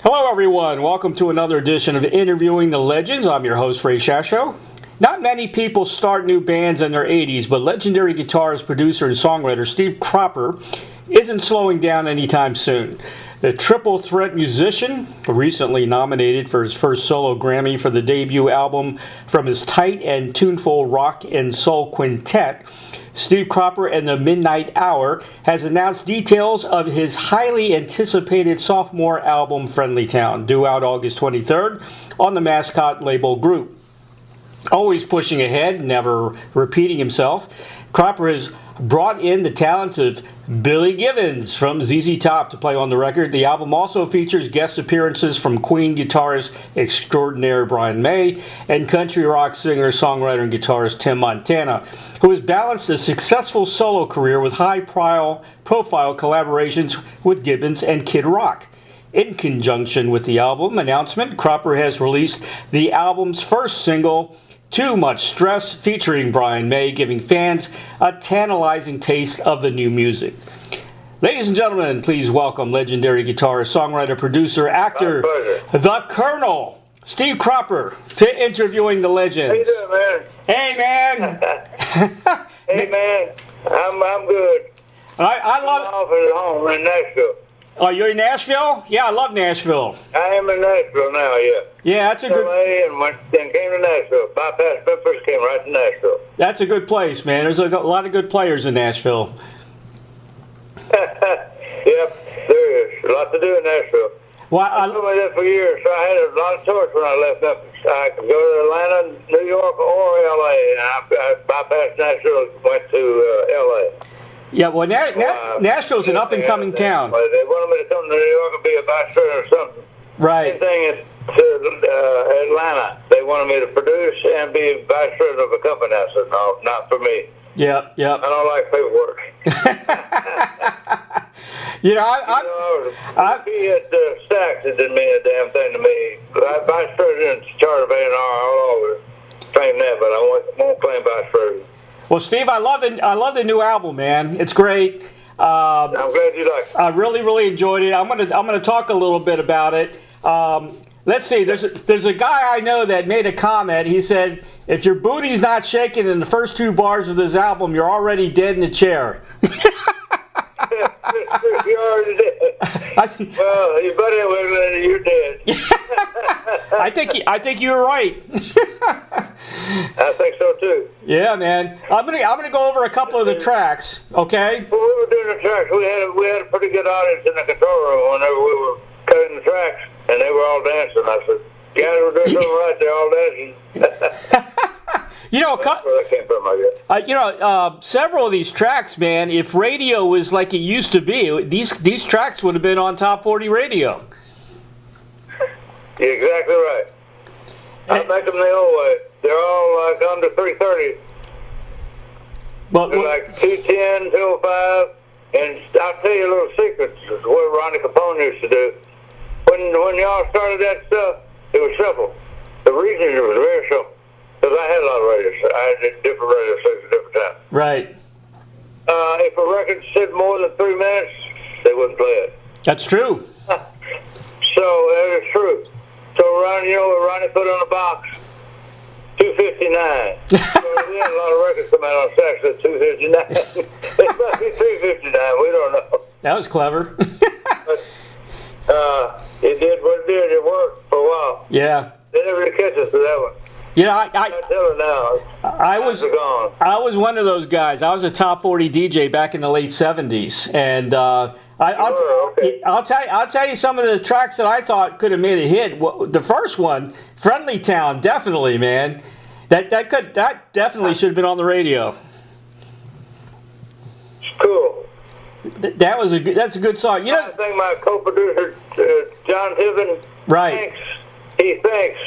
Hello everyone, welcome to another edition of Interviewing the Legends. I'm your host, Ray Shasho. Not many people start new bands in their 80s, but legendary guitarist, producer, and songwriter Steve Cropper isn't slowing down anytime soon. The triple threat musician, recently nominated for his first solo Grammy for the debut album from his tight and tuneful rock and soul quintet, Steve Cropper and the Midnight Hour has announced details of his highly anticipated sophomore album, Friendlytown, due out August 23rd on the Mascot Label Group. Always pushing ahead, never repeating himself, Cropper has brought in the talents of Billy Gibbons from ZZ Top to play on the record. The album also features guest appearances from Queen guitarist extraordinaire Brian May and country rock singer-songwriter and guitarist Tim Montana, who has balanced a successful solo career with high-profile collaborations with Gibbons and Kid Rock. In conjunction with the album announcement, Cropper has released the album's first single, Too Much Stress, featuring Brian May, giving fans a tantalizing taste of the new music. Ladies and gentlemen, please welcome legendary guitarist, songwriter, producer, actor, the Colonel, Steve Cropper, to Interviewing the Legends. How you doing, man? Hey, man. Hey, man. I'm good. I love. I'm off at home in Nashville. Oh, you're in Nashville? Yeah, I love Nashville. I am in Nashville now, yeah. Yeah, that's a good. LA and then came to Nashville. Bypassed Memphis, came right to Nashville. That's a good place, man. There's a lot of good players in Nashville. Yep, there is. A lot to do in Nashville. Well, I told me that for years, so I had a lot of tours when I left Memphis. I could go to Atlanta, New York, or LA, and I bypassed Nashville and went to LA. Yeah, well, Nashville's an up-and-coming town. They wanted me to come to New York and be a vice president or something. Right. Same thing to Atlanta. They wanted me to produce and be vice president of a company. I said, no, not for me. Yep. I don't like paperwork. I be at Stax, it didn't mean a damn thing to me. Vice president's charter of A&R all over. Claim that, but I won't claim vice president. Well, Steve, I love the new album, man. It's great. I'm glad you like it. I really enjoyed it. I'm gonna talk a little bit about it. Let's see. There's a guy I know that made a comment. He said, "If your booty's not shaking in the first two bars of this album, you're already dead in the chair." You already did. Well, you better you're dead. I think you were right. I think so too. Yeah, man. I'm gonna go over a couple of the tracks. Okay. When we were doing the tracks, we had a pretty good audience in the control room whenever we were cutting the tracks, and they were all dancing. I said, "Guys, we're doing something right. They're all dancing." That's where that came from, I guess. Several of these tracks, man. If radio was like it used to be, these tracks would have been on top 40 radio. You're exactly right. I make them the old way. They're all like under 330. They're like 210, 205. And I'll tell you a little secret. This is what Ronnie Capone used to do. When y'all started that stuff, it was simple. The reason it was very simple. Because I had a lot of radio stations. I had different radio stations at different times. Right. If a record said more than 3 minutes, they wouldn't play it. That's true. So that is true. So Ronnie put on the box 259. So we had a lot of records come out on Sax at 259. It must be 359. We don't know. That was clever. But it did what it did. It worked for a while. Yeah. They never did catch us for that one. Yeah, I tell her now. I was one of those guys. I was a top 40 DJ back in the late 70s, and I'll tell you some of the tracks that I thought could have made a hit. The first one, Friendlytown, definitely, man. That definitely should have been on the radio. Cool. That's a good song. I think my co-producer John Tibbin he thinks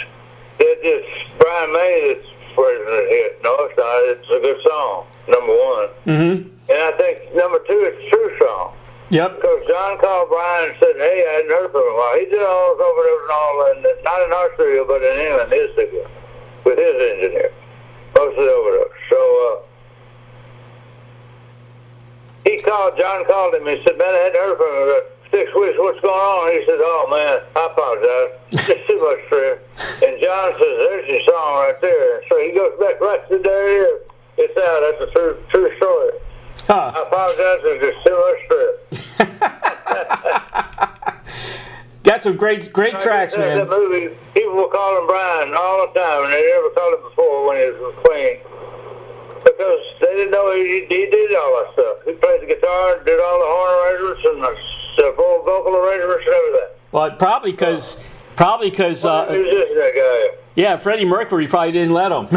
that it's Brian May that's president hit. No, it's not. It's a good song, number one. Mm-hmm. And I think number two, it's a true song. Yep. Because John called Brian and said, "Hey, I hadn't heard from him in a while. He did all those overdubs and all, and not in our studio, but in England, his studio, with his engineer, most of the overdubs." So John called him and said, "Man, I hadn't heard from him. 6 weeks, what's going on? He said, oh, man, I apologize. It's too much stress. And John says, there's your song right there. So he goes back right to there. It's out. That's a true story. Huh. I apologize. There's just too much stress. Got some great tracks, man. That movie, people will call him Brian all the time, and they never called him before when he was with Queen. Because they didn't know he did all that stuff. He played the guitar, did all the horn arrangements and the full vocal arrangements and everything. Well, probably because musician, that guy. yeah, Freddie Mercury probably didn't let him.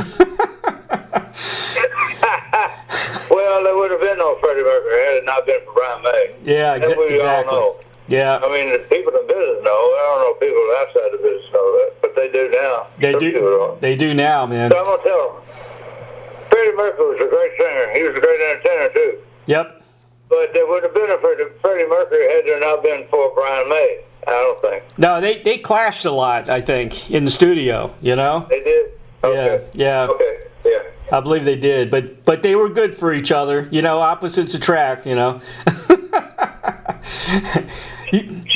Well, there would have been no Freddie Mercury had it not been for Brian May. Yeah, exactly. all know. Yeah. I mean, the people in business know. I don't know if people outside the business know that, but they do now. They do now, man. So I'm going to tell them. Freddie Mercury was a great singer. He was a great entertainer, too. Yep. But there would have been a Freddie Mercury had there not been for Brian May, I don't think. No, they clashed a lot, I think, in the studio, you know? They did? Okay. Yeah. Okay, yeah. I believe they did, but they were good for each other. You know, opposites attract, you know?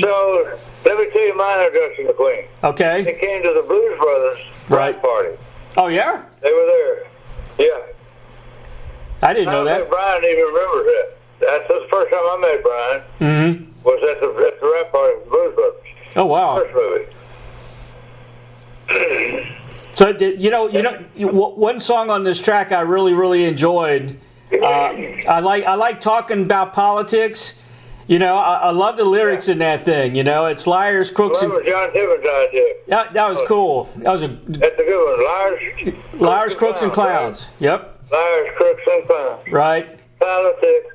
So, let me tell you my introduction to Queen. Okay. They came to the Blues Brothers Right. party. Oh, yeah? They were there. Yeah. I didn't know I don't that. think Brian even remembers that. That's the first time I met Brian. Mm-hmm. Was at the rap party of the Blues Brothers. Oh, wow. First movie. So, one song on this track I really enjoyed. I like talking about politics. You know, I love the lyrics in that thing. You know, it's liars, crooks, That was John Gibbons' idea. Yeah, that was cool. That's a good one. Liars, crooks, and clowns. Right? Yep. Liars, crooks, and clowns. Right. Politics.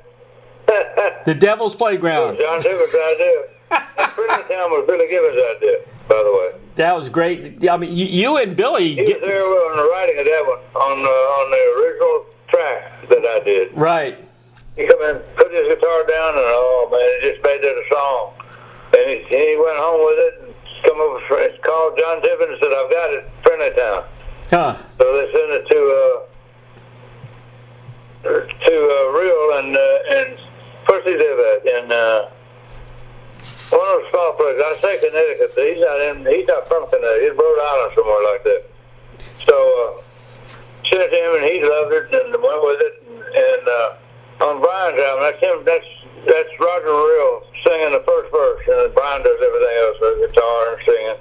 The Devil's Playground. John Gibbons' idea. And Friendlytown was Billy Gibbons' idea, by the way. That was great. I mean, you and Billy. He was there on the writing of that one, on the original track that I did. Right. He come in, put his guitar down, and oh man, he just made that a song. And he went home with it, and called John Gibbons and said, I've got it, Friendlytown. Huh. So they sent it to Real, and where's he live at? In one of those small places. I say Connecticut. He's not from Connecticut. He's Rhode Island, somewhere like that. So sent it to him, and he loved it and went with it. And on Brian's album, that's Roger Real singing the first verse, and Brian does everything else, the guitar and singing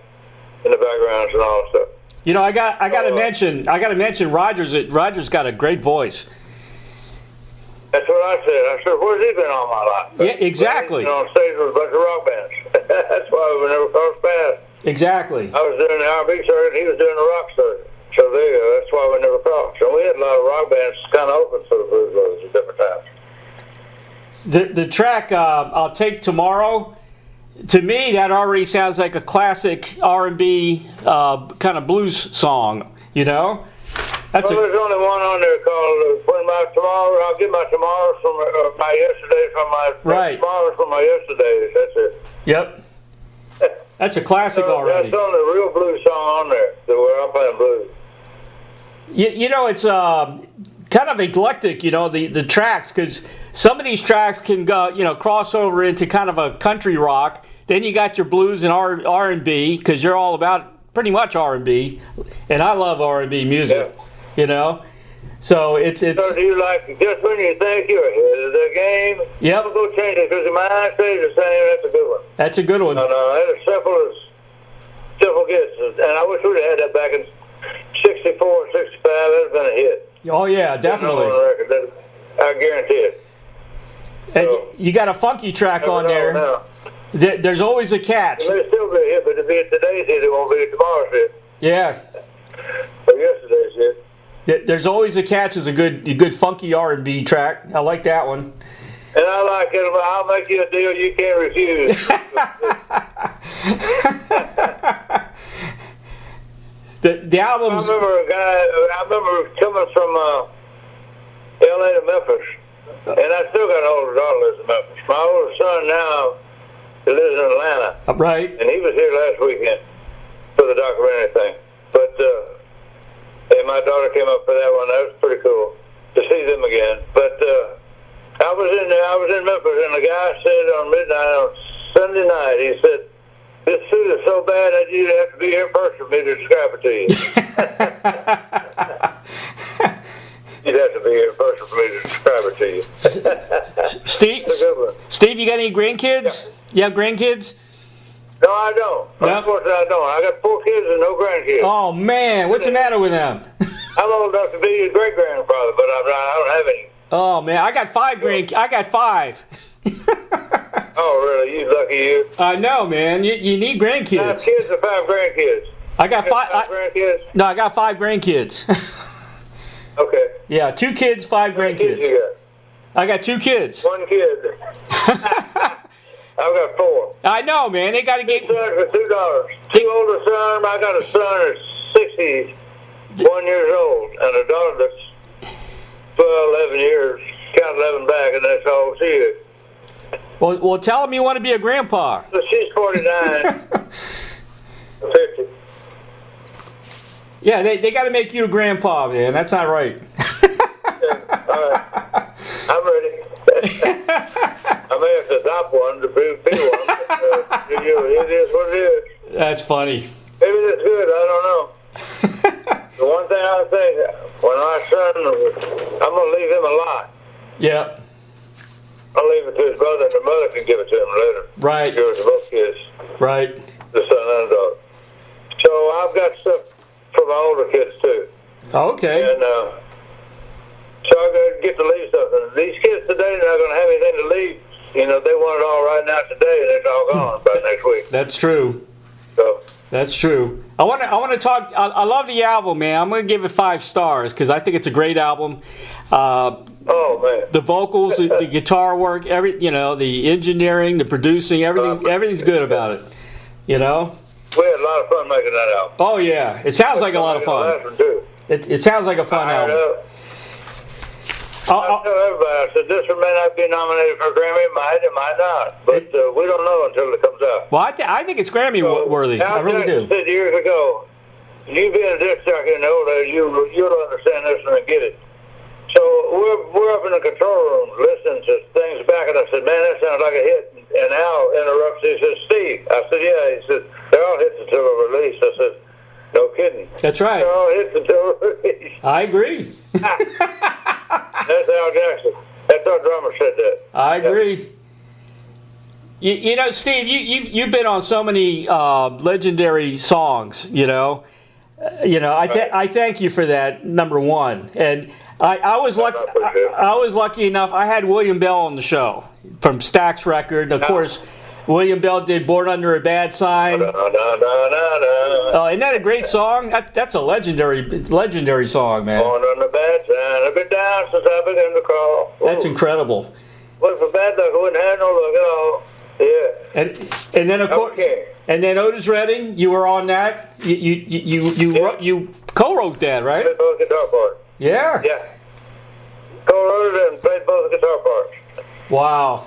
in the backgrounds and all that stuff. You know, I got to mention Roger's got a great voice. That's what I said. I said, where's he been all my life? Yeah, exactly. He's been on stage with a bunch of rock bands. That's why we never crossed paths. Exactly. I was doing the R&B circuit, he was doing the rock circuit. So there you go. That's why we never crossed. So we had a lot of rock bands kind of open for the Blues Brothers at different times. The track "I'll Take Tomorrow," to me, that already sounds like a classic R&B kind of blues song. You know. There's only one on there called "When My Tomorrow." I'll get my tomorrows from my yesterdays from my tomorrows from my yesterdays. That's it. Yep. That's a classic already. That's the only real blues song on there where I'm playing blues. You know, it's kind of eclectic. You know, the tracks, because some of these tracks can go, cross over into kind of a country rock. Then you got your blues and R&B, because you're all about pretty much R&B, and I love R&B music. Yeah. You know, so it's. So do you like just when you think you're ahead of the game? Yep. Don't go change it because your mind stays the same. That's a good one. That's a good one. No, that's as simple gets. And I wish we'd have had that back in 64, 65. That'd have been a hit. Oh yeah, definitely. On record. I guarantee it. And so, you got a funky track on there. There's always a catch. It may still be a hit, but it'll be at today's hit. It won't be at tomorrow's hit. Yeah. Or yesterday's hit. There's always a catch is a good funky R&B track. I like that one. And I like it. I'll make you a deal you can't refuse. the album's. I remember coming from L.A. to Memphis, and I still got an older daughter lives in Memphis. My older son now lives in Atlanta. Right. And he was here last weekend for the documentary thing. But and my daughter came up for that one. That was pretty cool to see them again. But I was in Memphis, and the guy said on midnight on Sunday night. He said, "This suit is so bad that you'd have to be here first for me to describe it to you." You'd have to be here first for me to describe it to you. Steve, you got any grandkids? Yeah. You have grandkids? No, I don't. Nope. Unfortunately, I don't. I got 4 kids and no grandkids. Oh, man. What's the matter with them? I'm old enough to be your great-grandfather, but I don't have any. Oh, man. I got 5 grandkids. I got 5. Oh, really? You lucky you. I know, man. You need grandkids. 5 kids or 5 grandkids? I got 5 grandkids? No, I got 5 grandkids. Okay. Yeah, 2 kids, 5 grandkids. You got? I got 2 kids. 1 kid. I've got 4. I know, man. They got to get... 2 sons for $2. 2 older sons. I got a son that's 61 years old and a daughter that's 12, 11 years. Count 11 back, and that's all she is. Well, tell them you want to be a grandpa. So she's 49. 50. Yeah, they got to make you a grandpa, man. That's not right. All right. I'm ready. I may have to adopt one to be one. But, it is what it is. That's funny. Maybe that's good. I don't know. The one thing I think, when my son, I'm going to leave him a lot. Yeah. I'll leave it to his brother, and the mother can give it to him later. Right. Give it to both kids. Right. The son and the daughter. So I've got stuff for my older kids, too. Okay. And so I get to leave stuff. And these kids today are not going to have anything to leave. You know, they want it all right now today, and it's all gone by next week. That's true. So that's true. I want to talk. I love the album, man. I'm going to give it 5 stars because I think it's a great album. Oh man, the vocals, the guitar work, the engineering, the producing, everything's good about it. You know. We had a lot of fun making that album. Oh yeah, it sounds like a lot of fun. It sounds like a fun album. I tell everybody, I said, this one may not be nominated for a Grammy, it might not. But we don't know until it comes out. Well, I think it's Grammy worthy. I really do. Said years ago, you being a disc jockey in the old days, you'll understand this one and get it. So we're up in the control room listening to things back, and I said, man, that sounds like a hit. And Al interrupts. He says, Steve. I said, yeah. He said, they're all hits until they're released. I said, no kidding. That's right. They're all hits until they're released. I agree. That's Al Jackson. That's our drummer said that. I agree. You know, Steve, you've been on so many legendary songs. I thank you for that. Number one, and I was lucky. I was lucky enough. I had William Bell on the show from Stax Record. Of course, William Bell did "Born Under a Bad Sign." Isn't that a great song? That's a legendary song, man. Born under a bad sign. I've been down since I began to crawl. That's incredible. Well, for bad luck, I wouldn't have no luck at all. Yeah. And then of course, and then Otis Redding, you were on that. You co-wrote that, right? Played both guitar parts. Yeah. Yeah. Co-wrote it and played both guitar parts. Wow.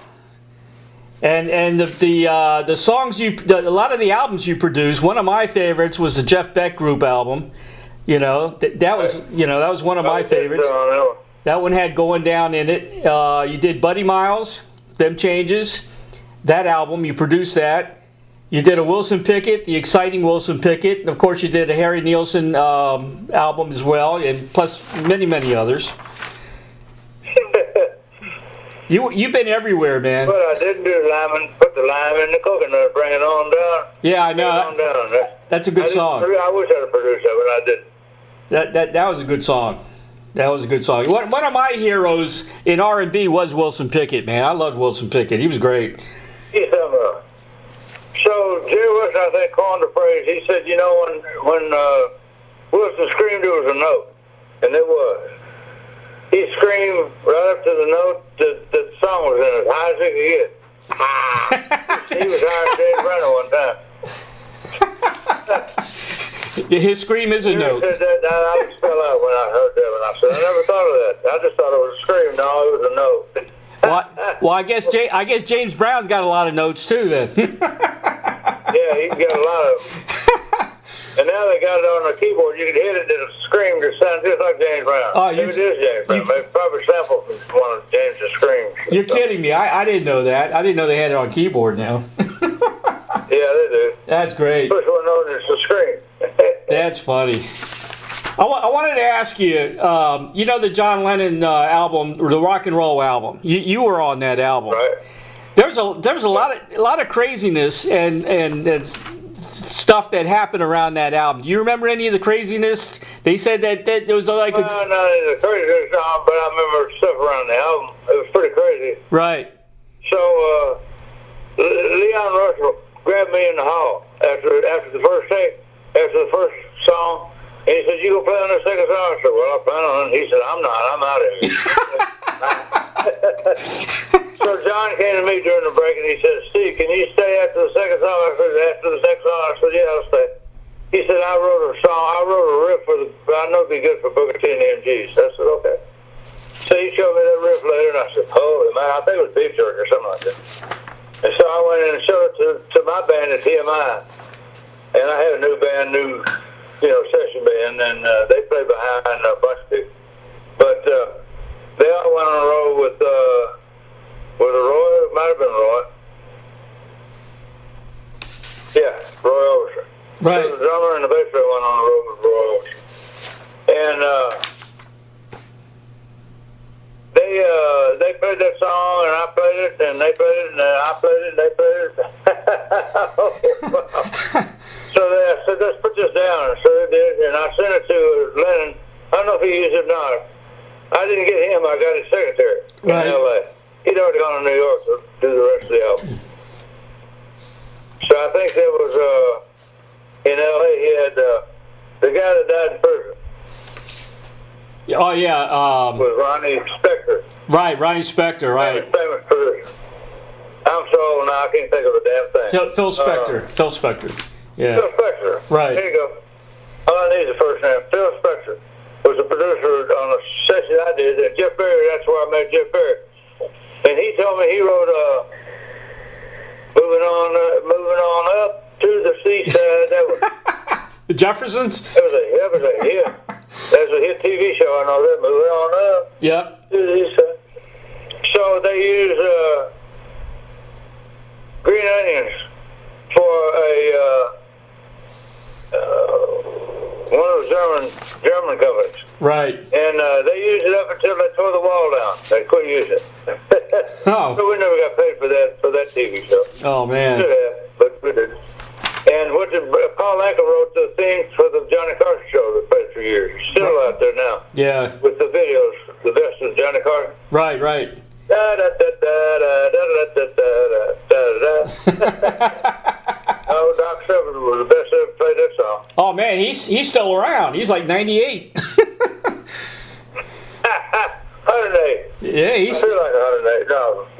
And the songs a lot of the albums you produced. One of my favorites was the Jeff Beck Group album. That was one of my favorites. That one had Going Down in it. You did Buddy Miles, Them Changes. That album, you produced that. You did a Wilson Pickett, the exciting Wilson Pickett. And of course, you did a Harry Nilsson album as well, and plus many, many others. You've been everywhere, man. But I didn't do put the lime in the coconut, bring it on down. Yeah, I know. That's a good song. I wish I'd have produced that, but I didn't. That was a good song. That was a good song. One of my heroes in R&B was Wilson Pickett, man. I loved Wilson Pickett. He was great. So Jerry Wilson, I think, coined the phrase. He said, when Wilson screamed, it was a note, and it was. He screamed right up to the note that the song was in as high as he could get. He was higher than Dave Brennan one time. His scream is a note. Said that, I just fell out when I heard that. When I said, I never thought of that. I just thought it was a scream. No, it was a note. Well, I guess James Brown's got a lot of notes too. Then. Yeah, he's got a lot of them. And now they got it on the keyboard. You can hit it and it'll scream. It sounds just like James Brown. Oh, maybe it is James Brown. Maybe probably sampled from one of James' screams. You're kidding me. I didn't know that. I didn't know they had it on keyboard now. Yeah, they do. That's great. First one known as the screen. That's funny. I wanted to ask you, you know the John Lennon album, the rock and roll album. You were on that album. Right. There's a lot of craziness and stuff that happened around that album. Do you remember any of the craziness? They said that there was like Well, not the craziness, but I remember stuff around the album. It was pretty crazy. right. So Leon Russell grabbed me in the hall after the first take, after the first song, and he said, "You go play on the second song?" I said, "Well, I plan on it." He said, "I'm not. I'm out of here." So John came to me during the break and he said, "Steve, can you stay after the second song?" I said, "After the second song?" I said, "Yeah, I'll stay." He said, I wrote a riff for I know it'd be good for Booker T and the MGs. I said, "Okay." So he showed me that riff later, and I said, "Holy man, I think it was Beef Jerky or something like that." And so I went in and showed it to my band at TMI, and I had a new band, session band, and they played behind a bunch of people. But they all went on a road with Roy. It might have been Roy. Yeah, Roy Orbison. Right. So the drummer and the bass player went on the road with Roy Orbison. And they played that song, and I played it, and they played it, and I played it, and they played it. So I said, "Let's put this down." And so they did, and I sent it to Lennon. I don't know if he used it or not. I didn't get him. I got his secretary Right. in L.A. He'd already gone to New York to do the rest of the album. So I think there was, in L.A., he had the guy that died in prison. Oh yeah. Was Ronnie Spector. Right, Ronnie Spector. Right. Famous producer. I'm so old now, I can't think of a damn thing. Phil Spector. Phil Spector. Yeah. Phil Spector. Right. There you go. All I need is the first name. Phil Spector was a producer on a session I did. And Jeff Berry, that's where I met Jeff Berry. And he told me he wrote moving on up to the seaside. That was The Jeffersons. that was a hit. That's a hit TV show. I know that. Moving on up Yep. to the seaside. So they use green onions for one of the German companies. Right. And they used it up until they tore the wall down. They couldn't use it. Oh. So we never got paid for that TV show. Oh man. Should have, but we didn't. And Paul Anka wrote the theme for the Johnny Carson show that played for years. It's still out there now. Yeah. With the videos, the best of Johnny Carson. Right. Right. Da da da da da da da da da da. Oh, Doc Severn was the best ever played that song. Oh man, he's still around. He's like 98. 108. Yeah, I he's. feel like 108.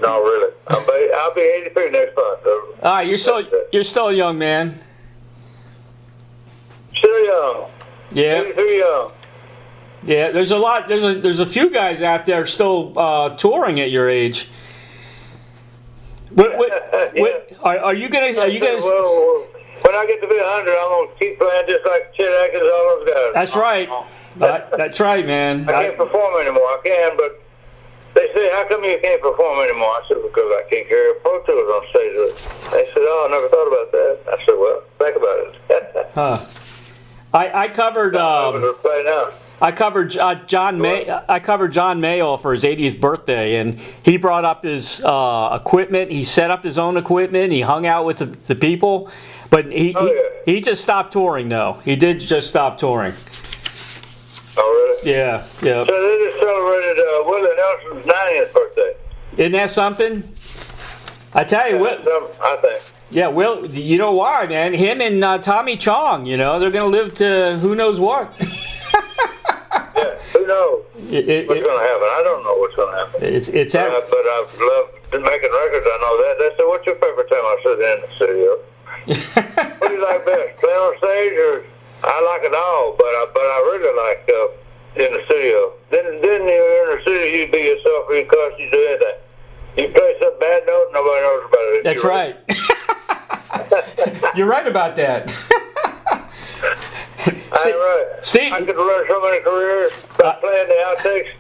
No, really. I'll be 83 next month. So. Ah, you're still a young man. Still young. Yeah. 83 young. Yeah. There's a few guys out there still touring at your age. What are you gonna? Well, when I get to be 100, I'm gonna keep playing just like Chet Atkins, all those guys. That's right. That's right, man. I can't perform anymore. I can, but they say, "How come you can't perform anymore?" I said, "Because I can't carry a Pro Tools on stage with it." They said, "Oh, I never thought about that." I said, "Well, think about it." Huh. I covered. Play now. I covered John May. I covered John Mayall for his 80th birthday, and he brought up his equipment. He set up his own equipment. He hung out with the people, but he just stopped touring. Though he did just stop touring. Oh, really? Yeah, yeah. So they just celebrated Willie Nelson's 90th birthday. Isn't that something? I tell you what. I think. Yeah, well, you know why, man? Him and Tommy Chong, they're going to live to who knows what. Yeah, who knows what's going to happen? I don't know what's going to happen. But I've loved making records. I know that. They said, "What's your favorite time I sit in the studio?" What do you like best, playing on stage or? I like it all, but I really like in the studio. Then you're in the studio, you be yourself, you cuss, you do anything. You play some bad note, nobody knows about it. That's right. You're right about that. I'm right. Steve, I could run so many careers by playing the outtakes.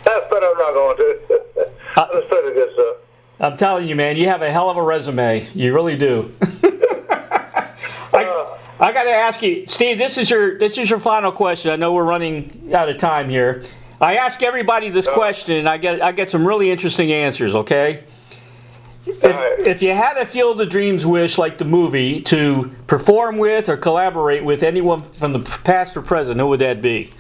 But I'm not going to. Let's play the good stuff. I'm telling you, man, you have a hell of a resume. You really do. I got to ask you, Steve. This is your final question. I know we're running out of time here. I ask everybody this question, and I get some really interesting answers. Okay. If you had a Field of Dreams wish, like the movie, to perform with or collaborate with anyone from the past or present, who would that be?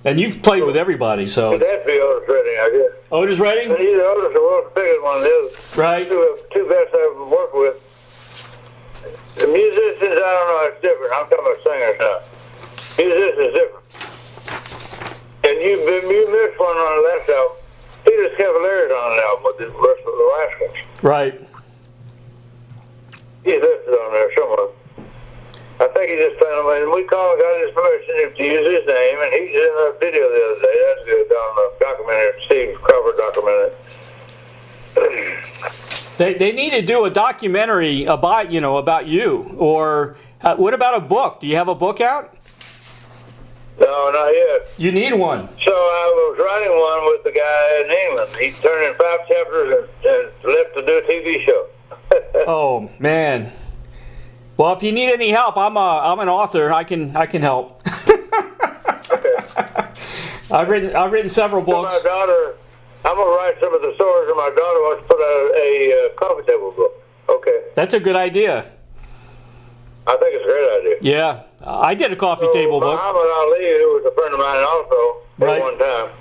And you've played with everybody, so. That'd be Otis Redding, I guess. Otis Redding? But either Otis or Will Spigot, one of the others. Right. Two best I've ever worked with. The musicians, I don't know, it's different. I'm talking about singers now. Musicians is different. And you missed one on the last album. Peter's Cavalier's on an album with the rest of the last ones. Right. He's listed on there somewhere. I think he just found him, and we got his permission to use his name, and he's in a video the other day. That's good on the documentary, Steve Crawford documentary. They need to do a documentary about you, or what about a book? Do you have a book out? No, not yet. You need one. So I was writing one with the guy in England. He turned in 5 chapters and left to do a TV show. Oh man. Well, if you need any help, I'm an author. I can help. Okay. I've written several books. So my daughter, I'm gonna write some of the stories, and my daughter wants to put out a coffee table book. Okay. That's a good idea. I think it's a great idea. Yeah, I did a coffee table book. Muhammad Ali, who was a friend of mine also at one time,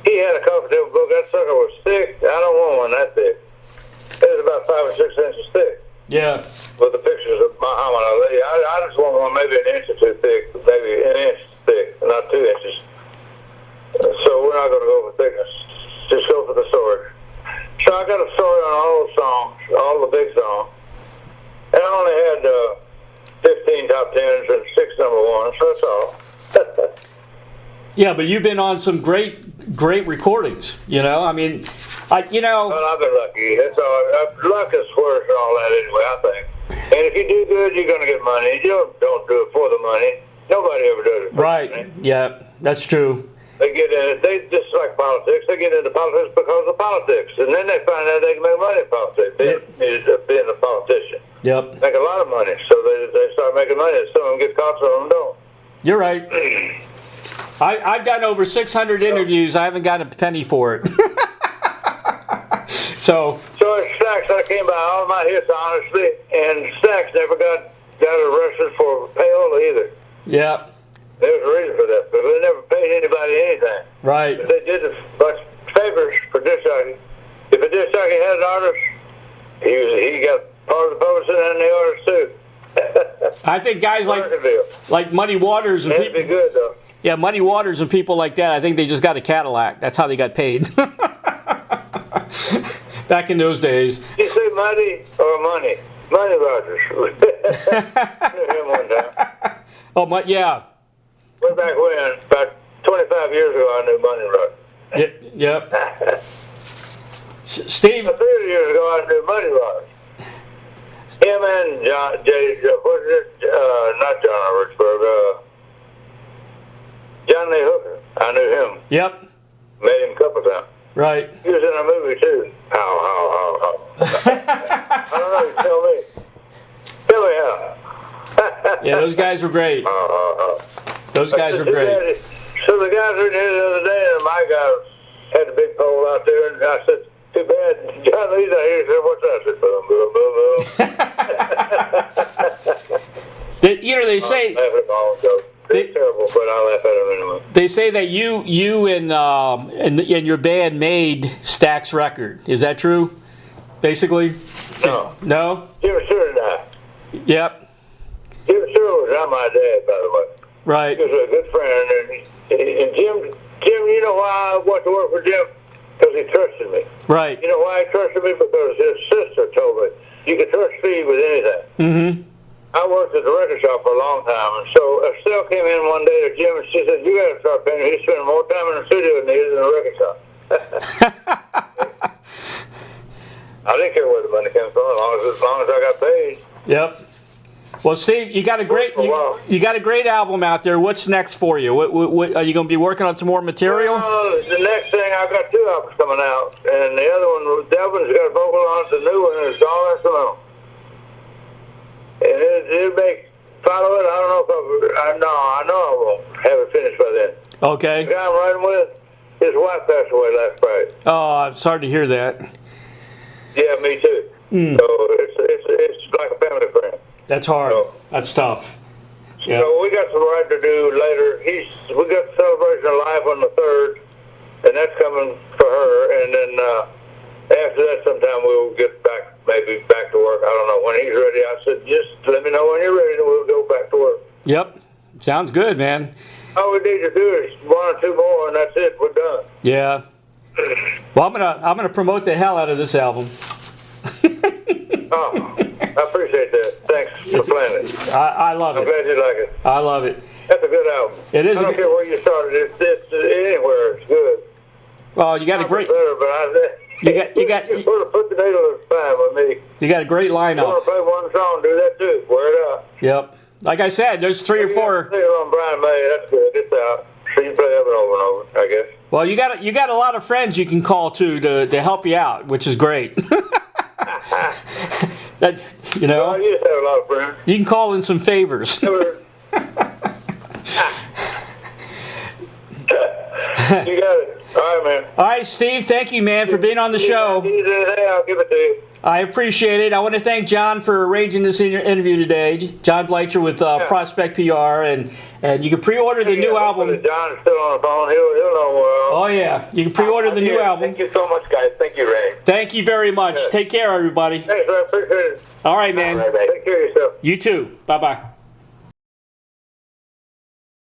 he had a coffee table book. That sucker was thick. I don't want one that thick. It was about 5 or 6 inches thick. Yeah. With the pictures of Muhammad Ali. I just want one maybe an inch or two thick, maybe an inch thick, not 2 inches. So we're not going to go for thickness. Just go for the story. So I got a story on all the songs, all the big songs. And I only had 15 top 10s and 6 number 1s, so that's all. Yeah, but you've been on some great recordings. I mean, Well, I've been lucky. That's all. Luck is worse and all that anyway, I think. And if you do good, you're going to get money. You don't do it for the money. Nobody ever does it for right. the money. Yeah, that's true. They get in it. They just like politics. They get into politics because of politics. And then they find out they can make money in politics, being a politician. Yep. Make a lot of money. So they start making money. Some of them get caught, some of them don't. You're right. I've done over 600 interviews. I haven't gotten a penny for it. So it's Stax. I came by all my hits, honestly, and Stax never got arrested for payola either. Yeah. There was a reason for that, but they never paid anybody anything. Right. But they did a bunch of favors for disc jockey. If a disc jockey had an artist, he got part of the publishing and the artist too. I think guys like Muddy Waters and people. That'd be good though. Yeah, Muddy Waters and people like that. I think they just got a Cadillac. That's how they got paid. Back in those days. You say Muddy or Money? Muddy Rogers. Knew him one time. Oh, yeah. Way back when, about 25 years ago, I knew Money Rogers. Yep. Steve. 30 years ago, I knew Money Rogers. Him and not John Robertsburg, John Lee Hooker. I knew him. Yep. Met him a couple times. Right. He was in a movie too. How. I don't know, you tell me. Tell me how. Yeah, those guys were great. Those guys were great. So the guys were here the other day, and my guy had a big pole out there, and I said, too bad, John Lee's out here. He said, what's that? I said, boom, boom, boom. They say... It's terrible, but I laugh at him anyway. They say that you and your band made Stax record. Is that true? Basically? No. No? Jim Stewart and I. Yep. Jim Stewart was not my dad, by the way. Right. He was a good friend. And Jim, you know why I went to work for Jim? Because he trusted me. Right. You know why he trusted me? Because his sister told me, you can trust Steve with anything. Mm-hmm. I worked at the record shop for a long time, and so Estelle came in one day to Jim, and she said, you got to start paying. He's spending more time in the studio than he is in the record shop. I didn't care where the money came from, as long as I got paid. Yep. Well, Steve, you got a great album out there. What's next for you? What are you going to be working on some more material? Well, the next thing, I've got 2 albums coming out, and the other one, Delvin's got a vocal on it. The new one is all instrumental. No, I know I won't have it finished by then. Okay. The guy I'm riding with, his wife passed away last Friday. Oh, I'm sorry to hear that. Yeah, me too. So it's like a family friend. That's hard. So, That's tough. Yeah. So we got some writing to do later. We got the celebration of life on the 3rd, and that's coming for her. And then after that, sometime we'll get maybe back to work. I don't know when he's ready. I said, just let me know when you're ready, and we'll go back to work. Yep. Sounds good, man. All we need to do is 1 or 2 more, and that's it. We're done. Yeah. Well, I'm gonna promote the hell out of this album. Oh, I appreciate that. Thanks for playing it. I love I'm it. glad you like it. I love it. That's a good album. It is. I don't care where you started. It's anywhere. It's good. Well, you got a great. Better, but You got put the needle at the time with me. You got a great You want lineup. to play one song? Do that too. Wear it out. Yep. Like I said, there's 3 or 4. Needle on Brian May. That's good. It's out. So you can play that one over and over, I guess. Well, you got a lot of friends you can call to help you out, which is great. That Well, I used to have a lot of friends. you can call in some favors. You got it. All right, man. All right, Steve. Thank you, man, for being on the show. If you need anything, I'll give it to you. I appreciate it. I want to thank John for arranging this interview today. John Blecher with Prospect PR, and you can pre-order the new album. John's still on the phone. He'll know. Oh yeah, you can pre-order the new album. Thank you so much, guys. Thank you, Ray. Thank you very much. Take care, everybody. Thanks, Ray. Appreciate it. All right, man. Take care of yourself. You too. Bye-bye.